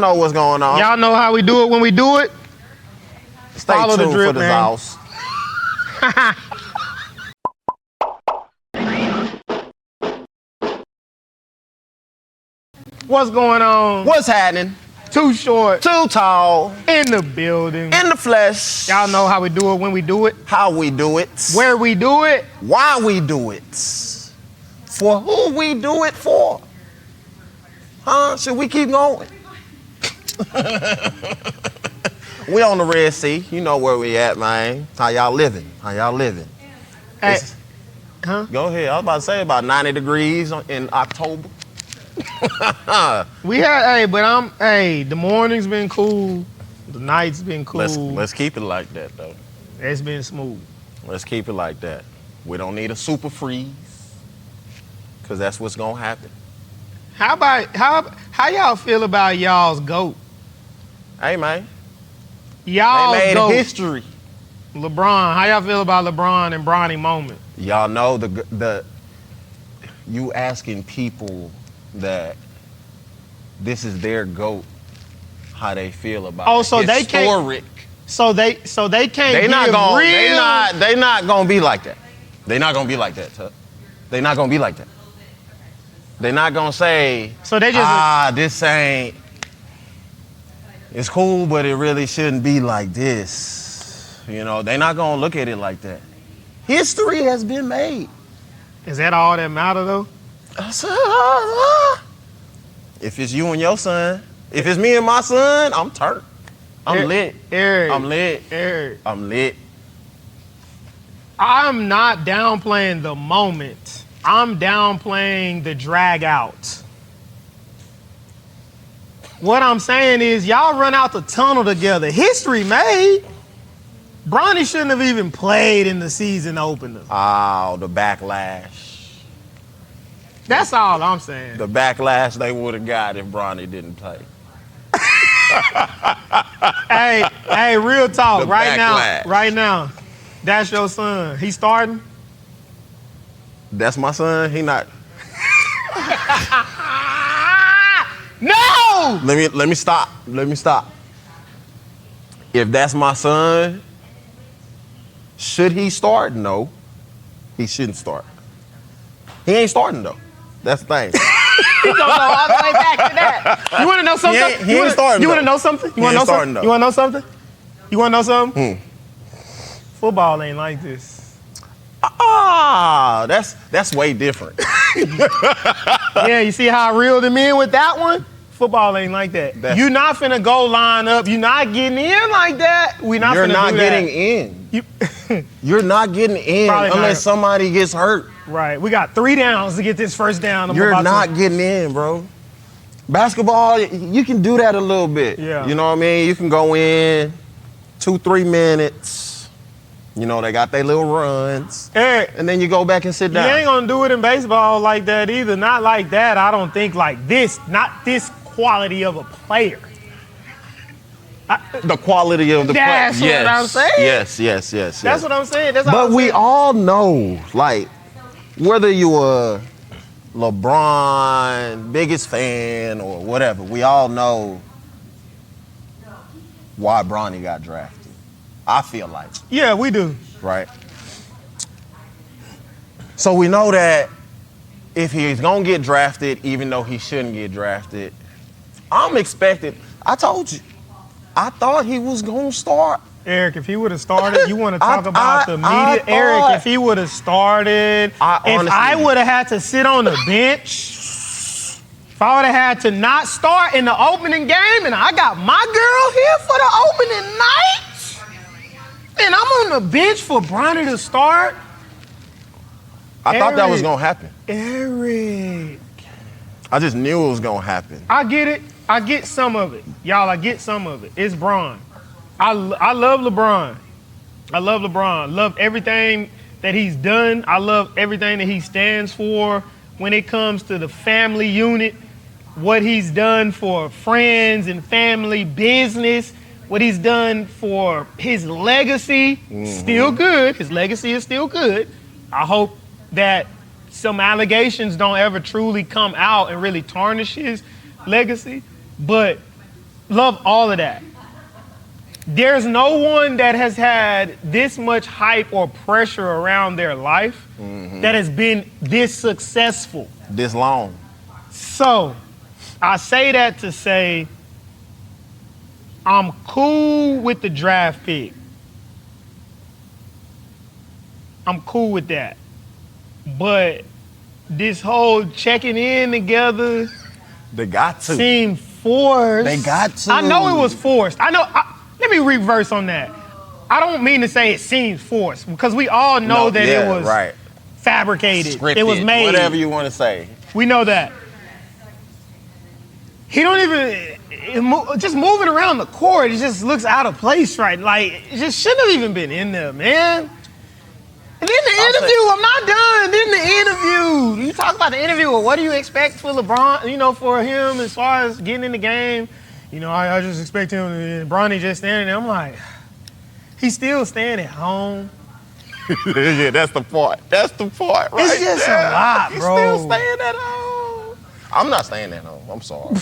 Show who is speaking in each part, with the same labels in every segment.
Speaker 1: Know what's going on.
Speaker 2: Y'all know how we do it when we do it?
Speaker 1: Stay
Speaker 2: Follow
Speaker 1: tuned
Speaker 2: the drip,
Speaker 1: for the
Speaker 2: man.
Speaker 1: house.
Speaker 2: What's going on?
Speaker 1: What's happening?
Speaker 2: Too short.
Speaker 1: Too tall.
Speaker 2: In the building.
Speaker 1: In the flesh.
Speaker 2: Y'all know how we do it when we do it?
Speaker 1: How we do it.
Speaker 2: Where we do it?
Speaker 1: Why we do it. For who we do it for. Huh? Should we keep going? We on the Red Sea. You know where we at, man. How y'all living? How y'all living?
Speaker 2: Hey. Huh?
Speaker 1: Go ahead. I was about to say about 90 degrees in October.
Speaker 2: The morning's been cool. The night's been cool.
Speaker 1: Let's keep it like that, though.
Speaker 2: It's been smooth.
Speaker 1: Let's keep it like that. We don't need a super freeze, because that's what's going to happen.
Speaker 2: How y'all feel about y'all's GOAT?
Speaker 1: Hey, man.
Speaker 2: Y'all's
Speaker 1: They made
Speaker 2: GOAT.
Speaker 1: history.
Speaker 2: LeBron. How y'all feel about LeBron and Bronny moment?
Speaker 1: Y'all know you asking people that this is their GOAT, how they feel about it.
Speaker 2: So they
Speaker 1: historic.
Speaker 2: So they can't
Speaker 1: They not
Speaker 2: give
Speaker 1: gonna,
Speaker 2: real.
Speaker 1: they not gonna be like that. They not gonna be like that, Tuck. They not gonna be like that. They not gonna say,
Speaker 2: So they just
Speaker 1: this ain't. It's cool, but it really shouldn't be like this. You know, they not gonna look at it like that. History has been made.
Speaker 2: Is that all that matter though?
Speaker 1: If it's you and your son, if it's me and my son, I'm turned. I'm lit.
Speaker 2: Eric.
Speaker 1: I'm lit.
Speaker 2: Eric.
Speaker 1: I'm lit.
Speaker 2: I'm not downplaying the moment. I'm downplaying the drag out. What I'm saying is y'all run out the tunnel together. History made. Bronny shouldn't have even played in the season opener.
Speaker 1: Oh, the backlash.
Speaker 2: That's all I'm saying.
Speaker 1: The backlash they would have got if Bronny didn't play.
Speaker 2: Hey, real talk.
Speaker 1: The
Speaker 2: Right
Speaker 1: backlash.
Speaker 2: now. That's your son. He starting?
Speaker 1: That's my son. He not.
Speaker 2: No!
Speaker 1: Let me stop. If that's my son, should he start? No, he shouldn't start. He ain't starting though. That's the thing.
Speaker 2: He gonna go all the way back to that. You wanna know something?
Speaker 1: He ain't starting.
Speaker 2: You wanna know something? You wanna know something? You wanna know something? Football ain't like this.
Speaker 1: That's way different.
Speaker 2: Yeah, you see how I reeled him in with that one? Football ain't like that. You not finna go line up. You not getting in like that. You're
Speaker 1: not getting in. You're not getting in unless somebody gets hurt.
Speaker 2: Right. We got 3 downs to get this first down.
Speaker 1: You're not getting in, bro. Basketball, you can do that a little bit.
Speaker 2: Yeah.
Speaker 1: You know what I mean? You can go in 2-3 minutes. You know, they got their little runs.
Speaker 2: Eric,
Speaker 1: and then you go back and sit down.
Speaker 2: You ain't gonna do it in baseball like that either. Not like that. I don't think like this. Not this quality of a player.
Speaker 1: The quality of the player.
Speaker 2: That's what I'm saying.
Speaker 1: Yes.
Speaker 2: That's what I'm saying.
Speaker 1: But we all know, like, whether you a LeBron biggest fan or whatever, we all know why Bronny got drafted. I feel like.
Speaker 2: Yeah, we do.
Speaker 1: Right? So we know that if he's going to get drafted, even though he shouldn't get drafted, I'm expecting, I told you, I thought he was going to start.
Speaker 2: Eric, if he would have started, you want to talk about the media? Eric, if he would have started, if I would have had to sit on the bench, if I would have had to not start in the opening game and I got my girl here for the opening night, and I'm on the bench for Bronny to start.
Speaker 1: I thought that was going to happen.
Speaker 2: Eric.
Speaker 1: I just knew it was going to happen.
Speaker 2: I get it. I get some of it. Y'all, I get some of it. It's Bron. I love LeBron. I love LeBron. Love everything that he's done. I love everything that he stands for when it comes to the family unit, what he's done for friends and family business, what he's done for his legacy, still good. His legacy is still good. I hope that some allegations don't ever truly come out and really tarnish his legacy. But Love all of that. There's no one that has had this much hype or pressure around their life that has been this successful.
Speaker 1: This long.
Speaker 2: So, I say that to say, I'm cool with the draft pick. I'm cool with that. But this whole checking in together
Speaker 1: They got to.
Speaker 2: seemed forced.
Speaker 1: They got to.
Speaker 2: I know it was forced. Let me reverse on that. I don't mean to say it seems forced because we all know that it was
Speaker 1: right.
Speaker 2: fabricated.
Speaker 1: Scripted,
Speaker 2: it was made.
Speaker 1: whatever you want to say.
Speaker 2: We know that. He don't even just moving around the court. It just looks out of place, right? Like it just shouldn't have even been in there, man. And then the interview, I'm not done. Then the interview. You talk about the interview. Well, what do you expect for LeBron? You know, for him as far as getting in the game. You know, I just expect him. And Bronny just standing there. I'm like, he's still staying at home.
Speaker 1: Yeah, that's the part. That's the part, right?
Speaker 2: It's just
Speaker 1: there.
Speaker 2: a lot, bro.
Speaker 1: He's still staying at home. I'm not staying at home. I'm sorry.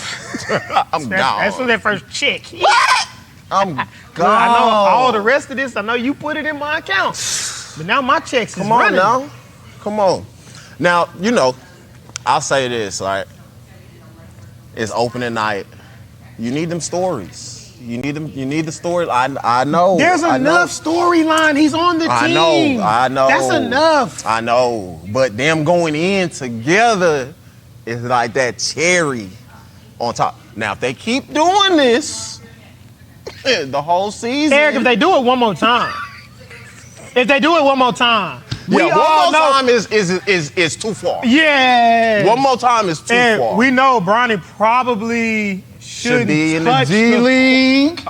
Speaker 1: I'm gone.
Speaker 2: That's for that first check.
Speaker 1: What? I'm gone.
Speaker 2: I know all the rest of this. I know you put it in my account. But now my checks is running.
Speaker 1: Come on now. Come on. Now, you know, I'll say this, like, it's opening night. You need them stories. You need them. You need the story. I know.
Speaker 2: There's enough storyline. He's on the team.
Speaker 1: I know.
Speaker 2: That's enough.
Speaker 1: I know. But them going in together is like that cherry on top. Now, if they keep doing this the whole season.
Speaker 2: Eric, if they do it one more time. If they do it one more time.
Speaker 1: One more time is too far.
Speaker 2: Yeah.
Speaker 1: One more time is too far.
Speaker 2: We know Bronny probably should
Speaker 1: be in the G League.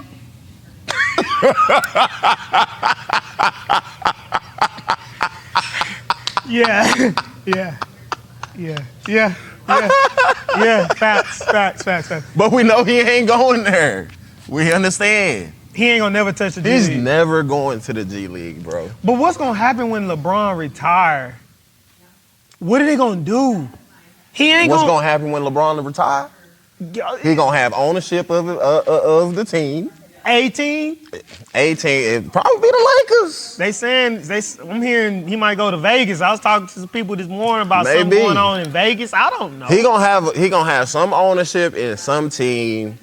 Speaker 2: Yeah. Facts.
Speaker 1: But we know he ain't going there. We understand.
Speaker 2: He ain't gonna never touch the G League.
Speaker 1: He's never going to the G League, bro.
Speaker 2: But what's gonna happen when LeBron retire? What are they gonna do?
Speaker 1: What's gonna happen when LeBron retire? He gonna have ownership of the team.
Speaker 2: 18?
Speaker 1: 18, it probably be the Lakers.
Speaker 2: I'm hearing he might go to Vegas. I was talking to some people this morning about something going on in Vegas. I don't know.
Speaker 1: He gonna have some ownership in some team.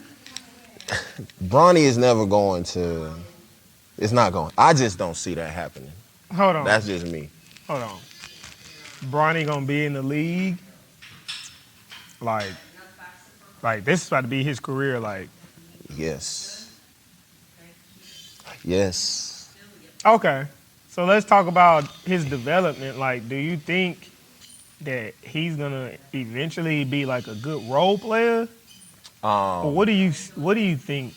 Speaker 1: Bronny is never going to. It's not going. I just don't see that happening.
Speaker 2: Hold on.
Speaker 1: That's just me.
Speaker 2: Hold on. Bronny gonna be in the league. Like this is about to be his career. Like.
Speaker 1: Yes.
Speaker 2: Okay. So let's talk about his development. Like, do you think that he's gonna eventually be like a good role player? Or what do you think?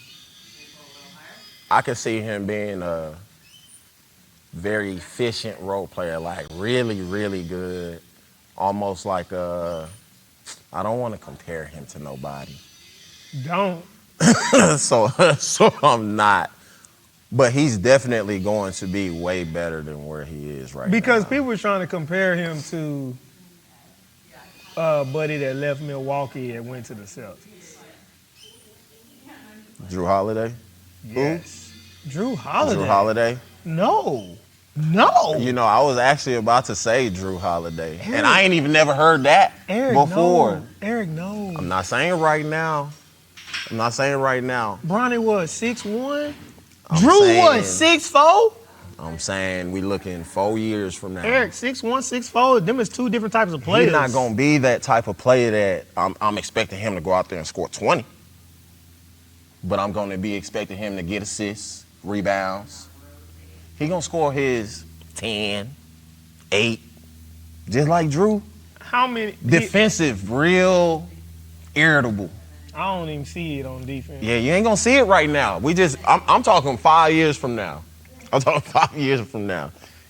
Speaker 1: I could see him being a very efficient role player, like really, really good. Almost like I don't want to compare him to nobody.
Speaker 2: Don't.
Speaker 1: so I'm not. But he's definitely going to be way better than where he is right now.
Speaker 2: Because people were trying to compare him to buddy that left Milwaukee and went to the Celtics.
Speaker 1: Drew Holiday?
Speaker 2: Yes.
Speaker 1: Who?
Speaker 2: Drew Holiday.
Speaker 1: Drew Holiday?
Speaker 2: No.
Speaker 1: You know, I was actually about to say Drew Holiday. And I ain't even never heard that before.
Speaker 2: No. Eric, no.
Speaker 1: I'm not saying right now.
Speaker 2: Bronny was 6'1"? Drew was 6'4"?
Speaker 1: I'm saying we looking 4 years from now.
Speaker 2: Eric, 6'1", 6'4", them is two different types of players.
Speaker 1: He's not going to be that type of player that I'm expecting him to go out there and score 20. But I'm going to be expecting him to get assists, rebounds. He going to score his 10, 8, just like Drew.
Speaker 2: How many?
Speaker 1: Defensive, real irritable.
Speaker 2: I don't even see it on defense.
Speaker 1: Yeah, you ain't going to see it right now. I'm talking 5 years from now.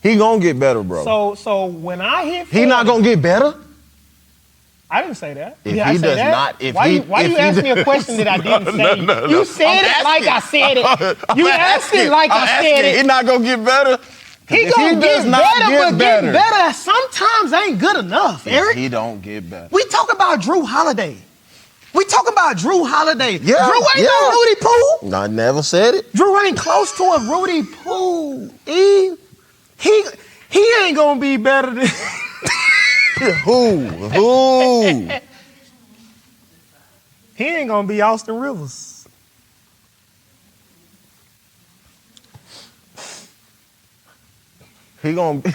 Speaker 1: He going to get better, bro.
Speaker 2: So when I hit 40,
Speaker 1: he not going to get better?
Speaker 2: I didn't say that.
Speaker 1: If he does not,
Speaker 2: why you ask me a question that I didn't say?
Speaker 1: No.
Speaker 2: You said it like I said it. You asked it like I said it.
Speaker 1: He not gonna get better.
Speaker 2: He gonna get better, but getting better sometimes ain't good enough, Eric.
Speaker 1: He don't get better.
Speaker 2: We talk about Drew Holiday. We talking about Drew Holiday.
Speaker 1: Yeah,
Speaker 2: Drew ain't no Rudy Poo.
Speaker 1: I never said it.
Speaker 2: Drew ain't close to a Rudy Poo. He ain't gonna be better than
Speaker 1: Who?
Speaker 2: he ain't gonna be Austin Rivers.
Speaker 1: He gonna be.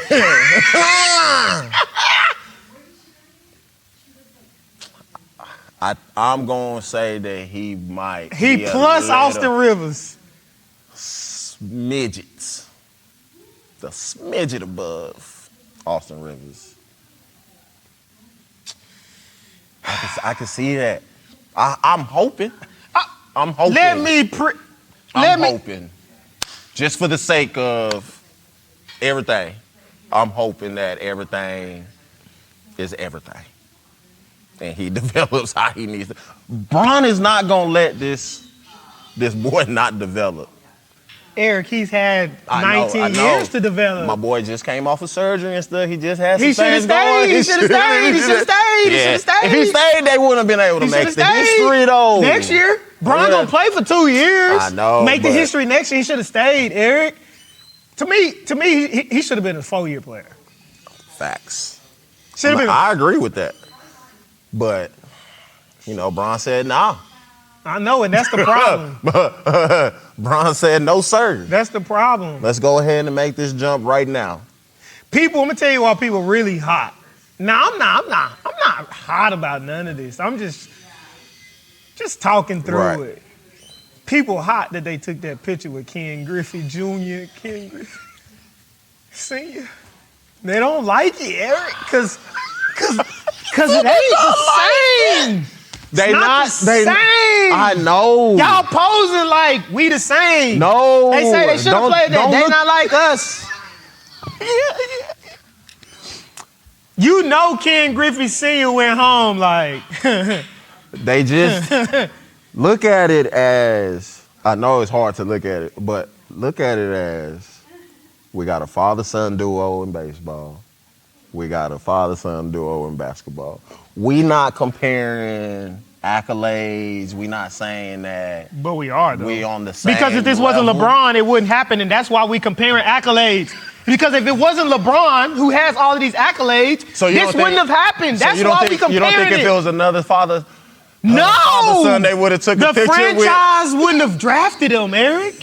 Speaker 1: I'm gonna say that he might.
Speaker 2: He
Speaker 1: be
Speaker 2: plus Austin Rivers.
Speaker 1: Midgets. The smidget above Austin Rivers. I can see that. I'm hoping. I'm hoping. I'm hoping. Just for the sake of everything, I'm hoping that everything is everything. And he develops how he needs to. Bron is not going to let this boy not develop.
Speaker 2: Eric, he's had 19 years to develop.
Speaker 1: My boy just came off of surgery and stuff. He just had some
Speaker 2: He should have
Speaker 1: things going.
Speaker 2: stayed. He should have stayed.
Speaker 1: If he stayed, they wouldn't have been able to make the history, though.
Speaker 2: Next year, Bron gonna play for 2 years.
Speaker 1: I know.
Speaker 2: Make the history next year. He should have stayed, Eric. To me, he should have been a 4-year player.
Speaker 1: Facts.
Speaker 2: Should have been.
Speaker 1: I agree with that. But, Bron said nah.
Speaker 2: I know, and that's the problem.
Speaker 1: Bron said no, sir.
Speaker 2: That's the problem.
Speaker 1: Let's go ahead and make this jump right now.
Speaker 2: I'm gonna tell you why people really hot. Now, I'm not hot about none of this. I'm just talking through it. People hot that they took that picture with Ken Griffey Jr., Ken Griffey Sr. They don't like it, Eric, because it ain't the same.
Speaker 1: They
Speaker 2: not the same.
Speaker 1: I know.
Speaker 2: Y'all posing like we the same.
Speaker 1: No.
Speaker 2: They say they should have played that. They not like us. You know Ken Griffey Sr. went home like.
Speaker 1: They just look at it as, I know it's hard to look at it, but look at it as we got a father-son duo in baseball. We got a father-son duo in basketball. We not comparing accolades. We not saying that.
Speaker 2: But we are, though.
Speaker 1: We on the same
Speaker 2: Because if this wasn't LeBron, it wouldn't happen, and that's why we comparing accolades. Because if it wasn't LeBron who has all of these accolades, this wouldn't have happened. That's why we comparing it.
Speaker 1: You don't think if it was another father-son, they would have took a picture with?
Speaker 2: The franchise wouldn't have drafted him, Eric.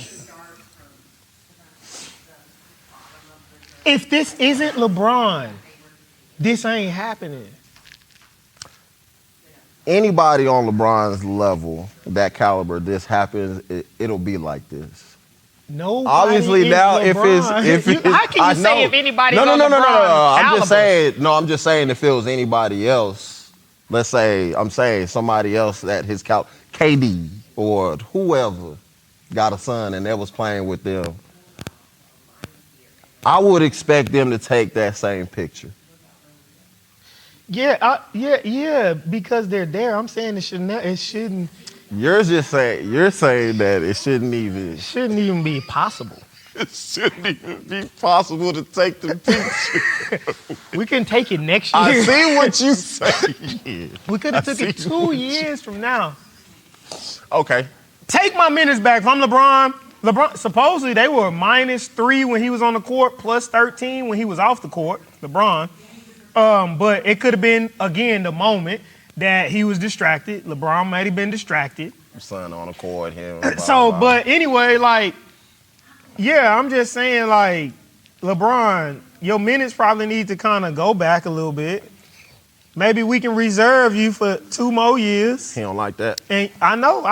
Speaker 2: If this isn't LeBron, this ain't happening.
Speaker 1: Anybody on LeBron's level, that caliber, this happens, it'll be like this.
Speaker 2: Nobody
Speaker 1: obviously
Speaker 2: is
Speaker 1: now
Speaker 2: LeBron.
Speaker 1: if it's
Speaker 2: how can you say if anybody's on
Speaker 1: no.
Speaker 2: LeBron's
Speaker 1: I'm just saying if it was anybody else, let's say I'm saying somebody else that his KD or whoever got a son and that was playing with them, I would expect them to take that same picture.
Speaker 2: Yeah, because they're there. I'm saying it shouldn't.
Speaker 1: You're saying that it shouldn't even
Speaker 2: be possible.
Speaker 1: It shouldn't even be possible to take the picture.
Speaker 2: We can take it next year.
Speaker 1: I see what you say.
Speaker 2: We could have took it 2 years from now.
Speaker 1: Okay.
Speaker 2: Take my minutes back. If I'm LeBron, supposedly they were -3 when he was on the court, +13 when he was off the court, LeBron. But it could have been, again, the moment that he was distracted. LeBron might have been distracted.
Speaker 1: Son on the court, him.
Speaker 2: But anyway, I'm just saying, LeBron, your minutes probably need to kind of go back a little bit. Maybe we can reserve you for 2 more years.
Speaker 1: He don't like that.
Speaker 2: And I know.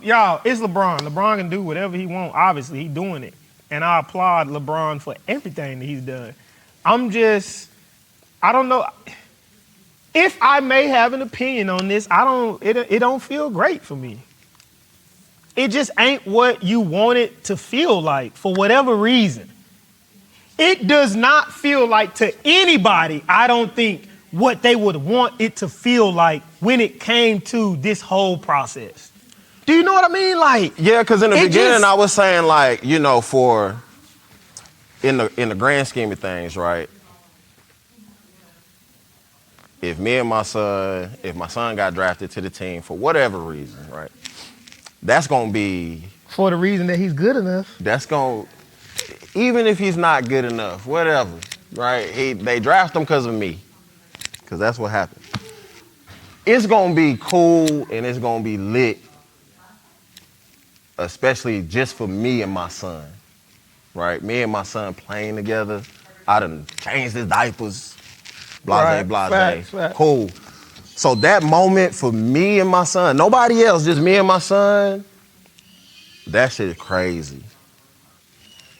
Speaker 2: Y'all, it's LeBron. LeBron can do whatever he wants. Obviously, he's doing it. And I applaud LeBron for everything that he's done. I don't know. If I may have an opinion on this, it don't feel great for me. It just ain't what you want it to feel like for whatever reason. It does not feel like to anybody, I don't think, what they would want it to feel like when it came to this whole process. Do you know what I mean?
Speaker 1: Yeah, because in the beginning I was saying for in the grand scheme of things, right? if my son got drafted to the team for whatever reason, right? That's gonna be
Speaker 2: For the reason that he's good enough.
Speaker 1: even if he's not good enough, whatever, right? They draft him because of me, because that's what happened. It's gonna be cool and it's gonna be lit, especially just for me and my son, right? Me and my son playing together. I done changed his diapers, blase.
Speaker 2: Facts.
Speaker 1: Cool. So that moment for me and my son, nobody else, just me and my son, that shit is crazy.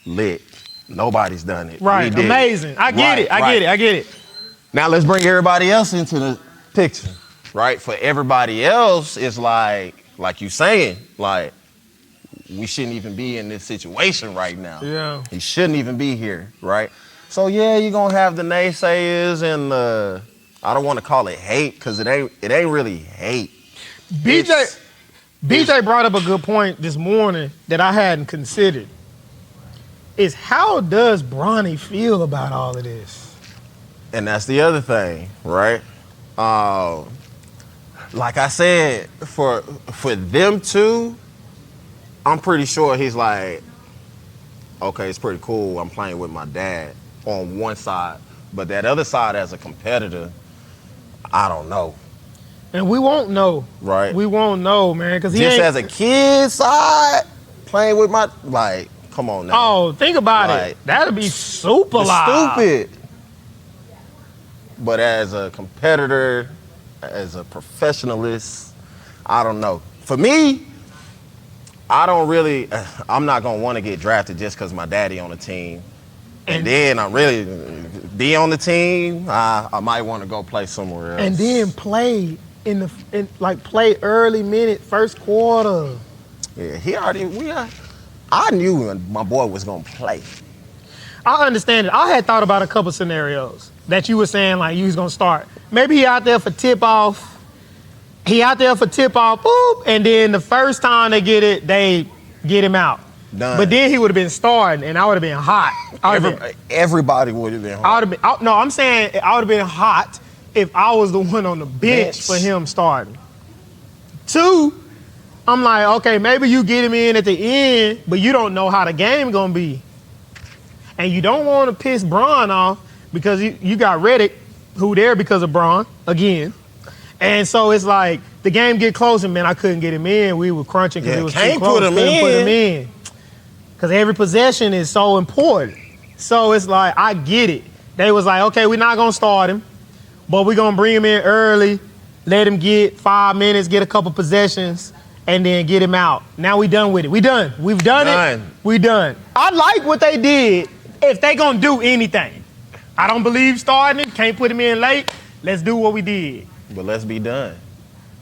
Speaker 1: Lit. Nobody's done it.
Speaker 2: Right,
Speaker 1: We did
Speaker 2: amazing. I get it.
Speaker 1: Now let's bring everybody else into the picture, right? For everybody else, it's like you saying, like, we shouldn't even be in this situation right now.
Speaker 2: Yeah.
Speaker 1: He shouldn't even be here, right? So yeah, you're gonna have the naysayers and I don't want to call it hate because it ain't really hate.
Speaker 2: BJ brought up a good point this morning that I hadn't considered. Is how does Bronny feel about all of this?
Speaker 1: And that's the other thing, right? Like I said, for them two, I'm pretty sure he's like, okay, it's pretty cool. I'm playing with my dad on one side, but that other side as a competitor, I don't know.
Speaker 2: And we won't know.
Speaker 1: Right.
Speaker 2: We won't know, man, because he
Speaker 1: Just
Speaker 2: ain't...
Speaker 1: as a kid side, playing with my, like, come on now.
Speaker 2: Oh, think about
Speaker 1: Like,
Speaker 2: it. That'd be super
Speaker 1: It's
Speaker 2: loud.
Speaker 1: stupid. But as a competitor, as a professionalist, I don't know. For me, I'm not going to want to get drafted just because my daddy on the team. And then I really be on the team, I might want to go play somewhere else.
Speaker 2: And then play play early minute, first quarter.
Speaker 1: Yeah, I knew my boy was going to play.
Speaker 2: I understand it. I had thought about a couple scenarios that you were saying like you was gonna start. Maybe he out there for tip off. Boop, and then the first time they get it, they get him out.
Speaker 1: Done.
Speaker 2: But then he would have been starting, and I would have been hot.
Speaker 1: Everybody would have been hot.
Speaker 2: I'm saying I would have been hot if I was the one on the bench for him starting. Two, I'm like, okay, maybe you get him in at the end, but you don't know how the game gonna be. And you don't want to piss Bron off because you got Reddick, who there because of Bron, again. And so it's like, the game get close, and man, I couldn't get him in. We were crunching because it was too close. Couldn't put him in. Because every possession is so important. So it's like, I get it. They was like, okay, we're not going to start him, but we're going to bring him in early, let him get 5 minutes, get a couple possessions, and then get him out. Now we done with it. We done. We've done it. We done. I like what they did if they going to do anything. I don't believe starting him. Can't put him in late. Let's do what we did.
Speaker 1: But let's be done.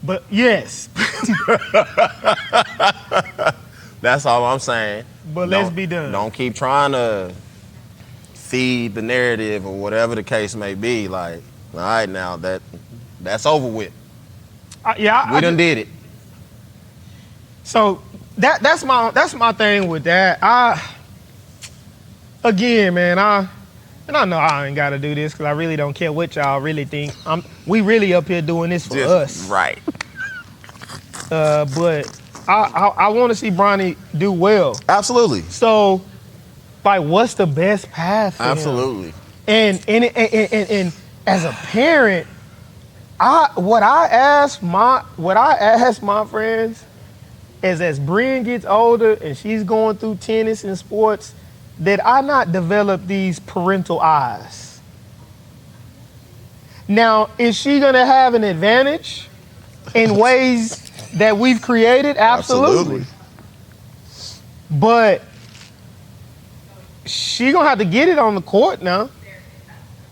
Speaker 2: But yes.
Speaker 1: That's all I'm saying.
Speaker 2: But let's be done.
Speaker 1: Don't keep trying to feed the narrative or whatever the case may be. Like, all right, now that's over with. We done did it.
Speaker 2: So that's my thing with that. I know I ain't got to do this because I really don't care what y'all really think. We really up here doing this for us.
Speaker 1: Right.
Speaker 2: But I want to see Bronny do well.
Speaker 1: Absolutely.
Speaker 2: So, like, what's the best path for
Speaker 1: Absolutely.
Speaker 2: him? And as a parent, what I ask my friends is, as Brian gets older and she's going through tennis and sports, that I not develop these parental eyes. Now, is she gonna have an advantage in ways that we've created? Absolutely. But she gonna have to get it on the court now.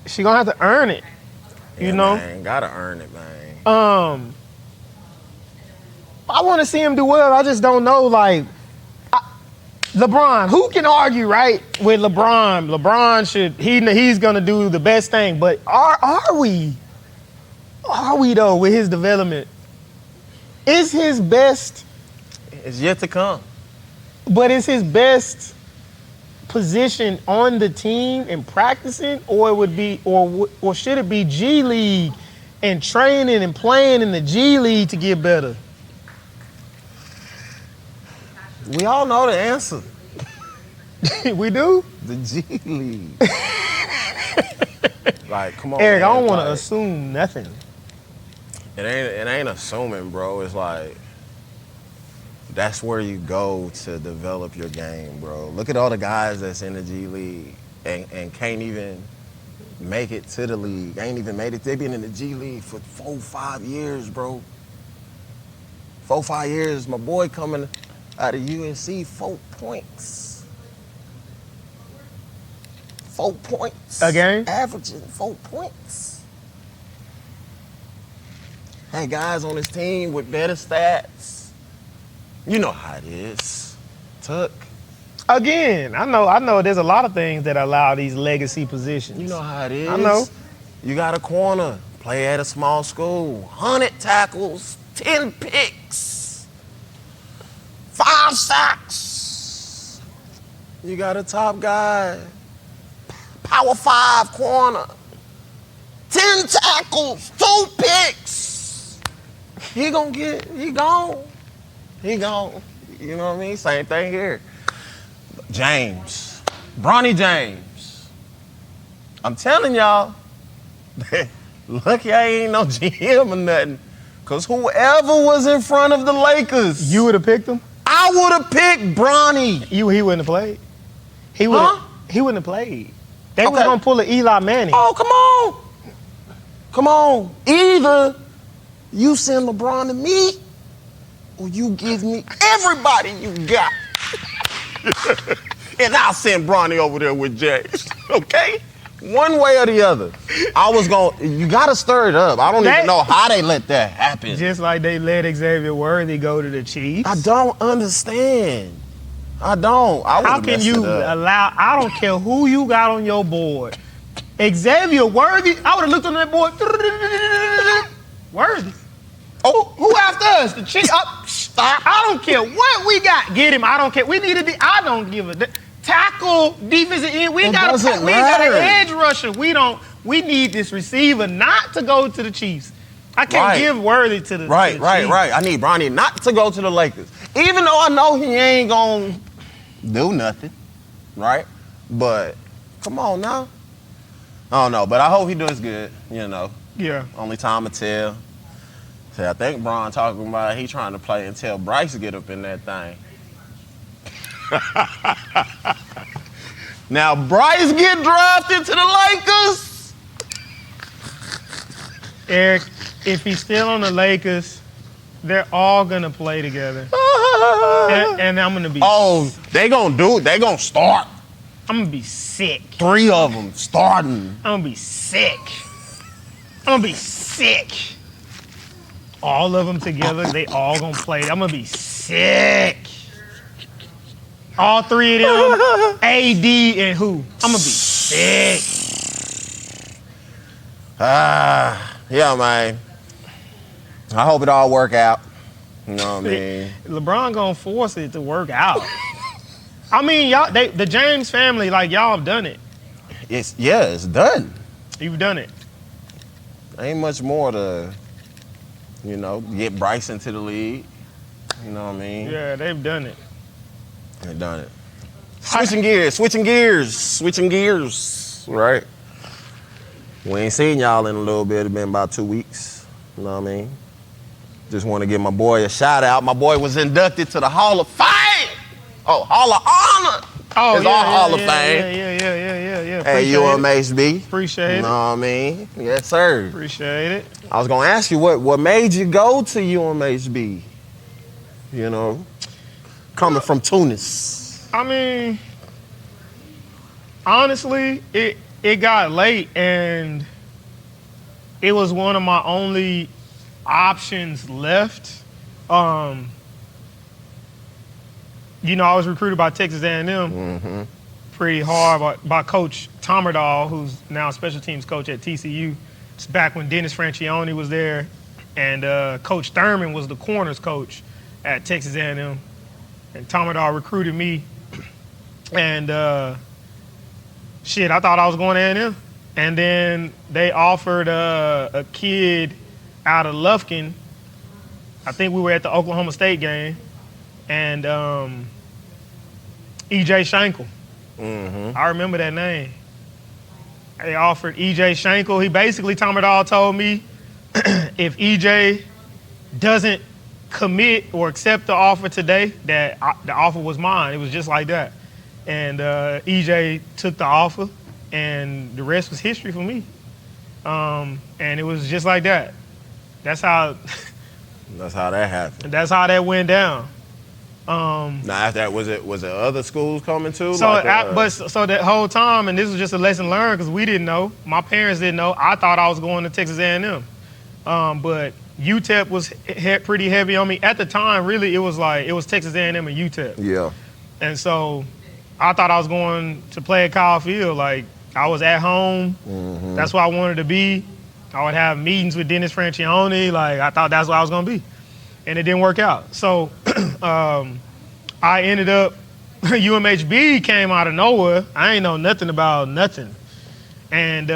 Speaker 2: She gonna have to earn it. You know?
Speaker 1: Man, gotta earn it, man.
Speaker 2: I want to see him do well. I just don't know, like, LeBron, who can argue, right, with LeBron? LeBron he's gonna do the best thing, but are we? Are we though with his development? Is his best?
Speaker 1: It's yet to come.
Speaker 2: But is his best position on the team and practicing, or it would be, or should it be G League and training and playing in the G League to get better?
Speaker 1: We all know the answer.
Speaker 2: We do?
Speaker 1: The G League. Like, come on,
Speaker 2: Eric,
Speaker 1: man.
Speaker 2: I don't want to
Speaker 1: Like,
Speaker 2: assume nothing.
Speaker 1: It ain't assuming, bro. It's like that's where you go to develop your game, bro. Look at all the guys that's in the G League and can't even make it to the league. Ain't even made it. They've been in the G League for 4-5 years, bro. 4-5 years. My boy coming out of UNC, 4 points. 4 points.
Speaker 2: A game?
Speaker 1: Averaging 4 points. Had guys on his team with better stats. You know how it is. Tuck.
Speaker 2: Again, I know there's a lot of things that allow these legacy positions.
Speaker 1: You know how it is.
Speaker 2: I know.
Speaker 1: You got a corner, play at a small school, 100 tackles, 10 picks, 5 sacks. You got a top guy, power 5 corner, 10 tackles, 2 picks. He gone. He gone. You know what I mean? Same thing here. James, Bronny James. I'm telling y'all, lucky I ain't no GM or nothing. Because whoever was in front of the Lakers,
Speaker 2: You would have picked him?
Speaker 1: I would have picked Bronny.
Speaker 2: He wouldn't have played. He wouldn't have played. They was
Speaker 1: Okay.
Speaker 2: gonna pull an Eli Manning.
Speaker 1: Oh, come on. Come on. Either you send LeBron to me or you give me everybody you got. And I'll send Bronny over there with James. Okay? One way or the other. You gotta stir it up. I don't even know how they let that happen.
Speaker 2: Just like they let Xavier Worthy go to the Chiefs.
Speaker 1: I don't understand. I don't.
Speaker 2: How can you allow, I don't care who you got on your board. Xavier Worthy, I would have looked on that board. Worthy. Oh, who after us? The Chiefs. I don't care what we got. Get him. I don't care. We needed I don't give a tackle, defensive end. We ain't got an edge rusher. We need this receiver not to go to the Chiefs. I can't give Worthy to the
Speaker 1: Right.
Speaker 2: Chiefs.
Speaker 1: I need Bronny not to go to the Lakers. Even though I know he ain't gonna do nothing. Right? But come on now. I don't know, but I hope he does good, you know.
Speaker 2: Yeah.
Speaker 1: Only time will tell. See, I think Bron talking about he trying to play until Bryce get up in that thing. Now Bryce get drafted to the Lakers.
Speaker 2: Eric, if he's still on the Lakers, they're all gonna play together. and I'm gonna be
Speaker 1: they gonna do it. They gonna start.
Speaker 2: I'm gonna be sick.
Speaker 1: 3 of them starting.
Speaker 2: I'm gonna be sick. I'm gonna be sick. All of them together, they all gonna play. I'm gonna be sick. All 3 of them, AD and who? I'm gonna be sick.
Speaker 1: Yeah, man. I hope it all work out. You know what I mean?
Speaker 2: LeBron gonna force it to work out. I mean, y'all, the James family, like y'all have done it.
Speaker 1: It's done.
Speaker 2: You've done it.
Speaker 1: Ain't much more to, get Bryce into the league. You know what I mean?
Speaker 2: Yeah, they've done it.
Speaker 1: They've done it. Switching gears, right? We ain't seen y'all in a little bit. It's been about 2 weeks. You know what I mean? Just want to give my boy a shout out. My boy was inducted to the Hall of Fame. Oh, Hall of Honor.
Speaker 2: Oh,
Speaker 1: it's our Hall of Fame.
Speaker 2: Yeah.
Speaker 1: Hey, UMHB.
Speaker 2: Appreciate it.
Speaker 1: You know what I mean? Yes, sir.
Speaker 2: Appreciate it.
Speaker 1: I was going to ask you, what made you go to UMHB? Coming from Tunis.
Speaker 2: I mean, honestly, it got late, and it was one of my only options left. I was recruited by Texas A&M pretty hard by Coach Tommerdahl, who's now a special teams coach at TCU. It's back when Dennis Franchione was there, and Coach Thurman was the corners coach at Texas A&M. And Tommerdahl recruited me, and I thought I was going to A&M. And then they offered a kid out of Lufkin. I think we were at the Oklahoma State game, and E.J. Schenkel. I remember that name. They offered E.J. Schenkel. He basically, Tom All told me, if E.J. doesn't commit or accept the offer today, that the offer was mine. It was just like that. And E.J. took the offer, and the rest was history for me. And it was just like that. That's how.
Speaker 1: That's how that happened.
Speaker 2: That's how that went down.
Speaker 1: Now after that, was it other schools coming too?
Speaker 2: So,
Speaker 1: like
Speaker 2: so that whole time, and this was just a lesson learned because we didn't know. My parents didn't know. I thought I was going to Texas A&M, but UTEP was pretty heavy on me at the time. Really, it was Texas A&M and UTEP.
Speaker 1: Yeah.
Speaker 2: And so, I thought I was going to play at Kyle Field. Like I was at home. That's where I wanted to be. I would have meetings with Dennis Franchione. Like I thought that's what I was going to be, and it didn't work out. So. I ended up, UMHB came out of nowhere. I ain't know nothing about nothing. And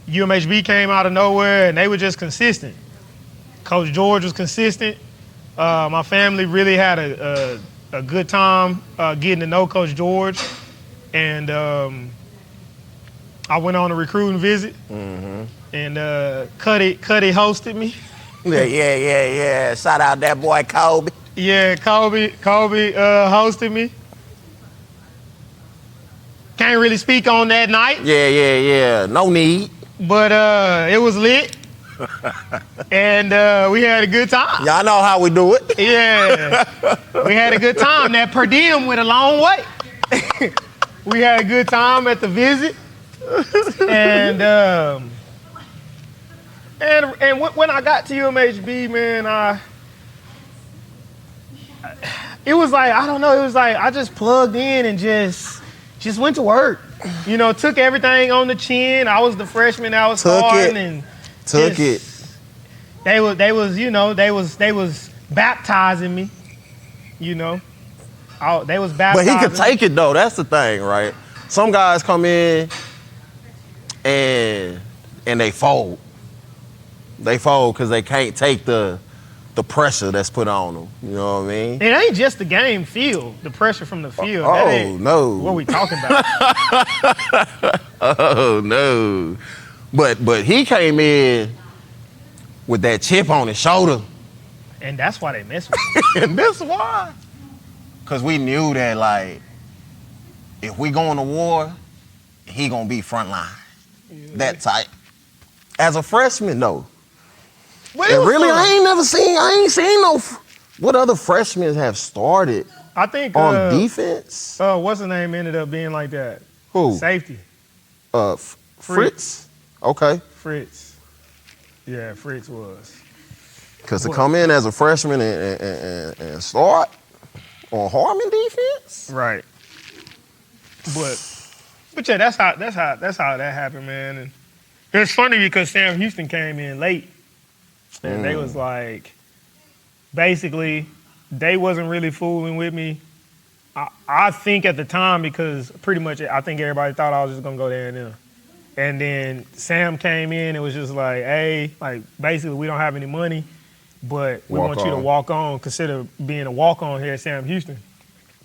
Speaker 2: UMHB came out of nowhere, and they were just consistent. Coach George was consistent. My family really had a good time getting to know Coach George. And I went on a recruiting visit, and Cuddy hosted me.
Speaker 1: Yeah. Shout out that boy Kobe.
Speaker 2: Yeah, Kobe hosted me. Can't really speak on that night.
Speaker 1: Yeah. No need.
Speaker 2: But it was lit. And we had a good time.
Speaker 1: Y'all know how we do it.
Speaker 2: Yeah. We had a good time. That per diem went a long way. We had a good time at the visit. And when I got to UMHB, man, it was like, I don't know, it was like I just plugged in and just went to work. You know, took everything on the chin. I was the freshman that was starting and
Speaker 1: took it.
Speaker 2: They was baptizing me, you know. They was baptizing.
Speaker 1: But he could take it though, that's the thing, right? Some guys come in and they fold. They fold because they can't take the pressure that's put on them. You know what I mean?
Speaker 2: It ain't just the game field, the pressure from the field.
Speaker 1: No.
Speaker 2: What we talking about?
Speaker 1: Oh, no. But he came in with that chip on his shoulder.
Speaker 2: And that's why they mess with me.
Speaker 1: And that's why. Because we knew that, like, if we going to war, he going to be front line. Yeah. That type. As a freshman, no. And really, fun. I ain't seen no. What other freshmen have started?
Speaker 2: I think
Speaker 1: on defense.
Speaker 2: What's the name ended up being like that?
Speaker 1: Who?
Speaker 2: Safety.
Speaker 1: Fritz. Okay.
Speaker 2: Fritz. Yeah, Fritz was.
Speaker 1: Because to come in as a freshman and start on Harmon defense.
Speaker 2: Right. But yeah, that's how that happened, man. And it's funny because Sam Houston came in late. And they was like, basically, they wasn't really fooling with me. I think at the time because pretty much I think everybody thought I was just going to go there and then. And then Sam came in and was just like, hey, like basically we don't have any money, but we want you to walk on, consider being a walk-on here at Sam Houston.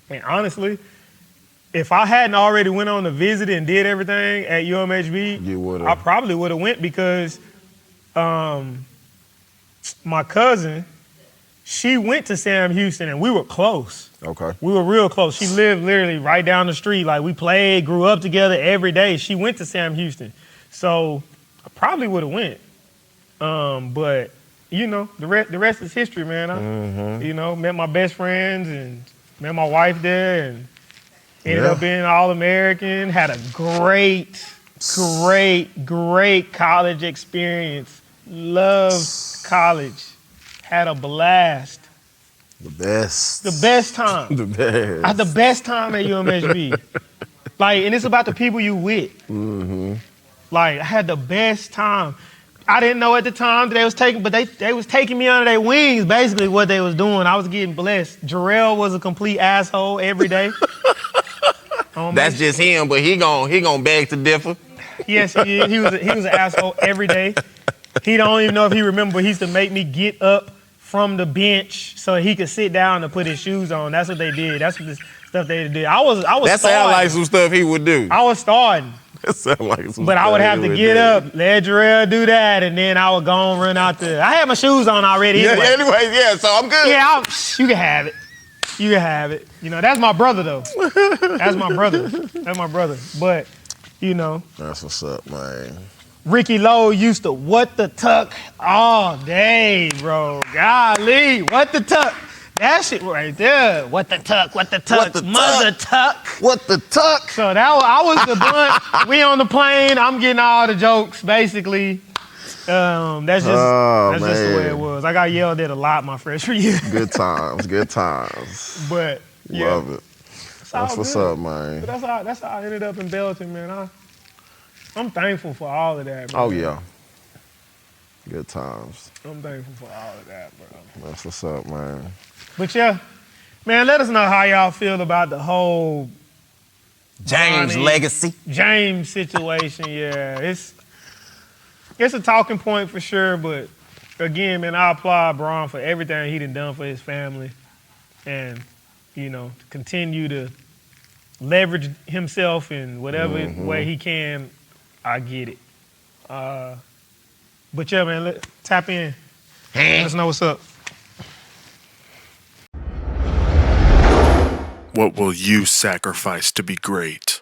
Speaker 2: And honestly, if I hadn't already went on to visit and did everything at UMHB, I probably would have went because my cousin, she went to Sam Houston and we were close.
Speaker 1: Okay.
Speaker 2: We were real close. She lived literally right down the street. Like we played, grew up together every day. She went to Sam Houston. So I probably would have went. But, you know, the rest is history, man. You know, met my best friends and met my wife there and ended up being All-American. Had a great college experience. Loved college. Had a blast.
Speaker 1: The best.
Speaker 2: The best time.
Speaker 1: The best.
Speaker 2: I had the best time at UMHB. Like, and it's about the people you with. Like, I had the best time. I didn't know at the time that they was taking, but they was taking me under their wings, basically what they was doing. I was getting blessed. Jarrell was a complete asshole every day.
Speaker 1: That's just him, but he gon' beg to differ.
Speaker 2: Yes, he did. He was an asshole every day. He don't even know if he remember, but he used to make me get up from the bench so he could sit down and put his shoes on. That's what they did. That's what the stuff they did. I was
Speaker 1: That
Speaker 2: starting.
Speaker 1: sounds like some stuff he would do.
Speaker 2: I was starting.
Speaker 1: That sounds like some
Speaker 2: But I
Speaker 1: stuff
Speaker 2: would
Speaker 1: he
Speaker 2: have to get
Speaker 1: do.
Speaker 2: up, let Jarrell do that, and then I would go and run out there. I had my shoes on already.
Speaker 1: Yeah,
Speaker 2: Anyway.
Speaker 1: anyways, yeah, so I'm good.
Speaker 2: Yeah, you can have it. You can have it. You know, that's my brother, though. That's my brother. That's my brother. But, you know.
Speaker 1: That's what's up, man.
Speaker 2: Ricky Lowe used to what the tuck all day, bro. Golly, what the tuck. That shit right there. What the tuck, what the tuck,
Speaker 1: What the
Speaker 2: mother tuck.
Speaker 1: What the tuck?
Speaker 2: So I was the blunt. We on the plane. I'm getting all the jokes, basically. That's just the way it was. I got yelled at a lot my freshman year.
Speaker 1: Good times, good times.
Speaker 2: But yeah,
Speaker 1: Love it. That's what's up, man.
Speaker 2: But that's how I ended up in Belton, man. I'm thankful for all of that, bro.
Speaker 1: Oh, yeah. Good times.
Speaker 2: I'm thankful for all of that, bro.
Speaker 1: That's what's up, man.
Speaker 2: But yeah, man, let us know how y'all feel about the whole
Speaker 1: James
Speaker 2: Bonnie,
Speaker 1: legacy.
Speaker 2: James situation. Yeah, it's a talking point for sure. But again, man, I applaud Bron for everything he done for his family, and you know, to continue to leverage himself in whatever way he can. I get it. But yeah, man, tap in. Let us know what's up.
Speaker 3: What will you sacrifice to be great?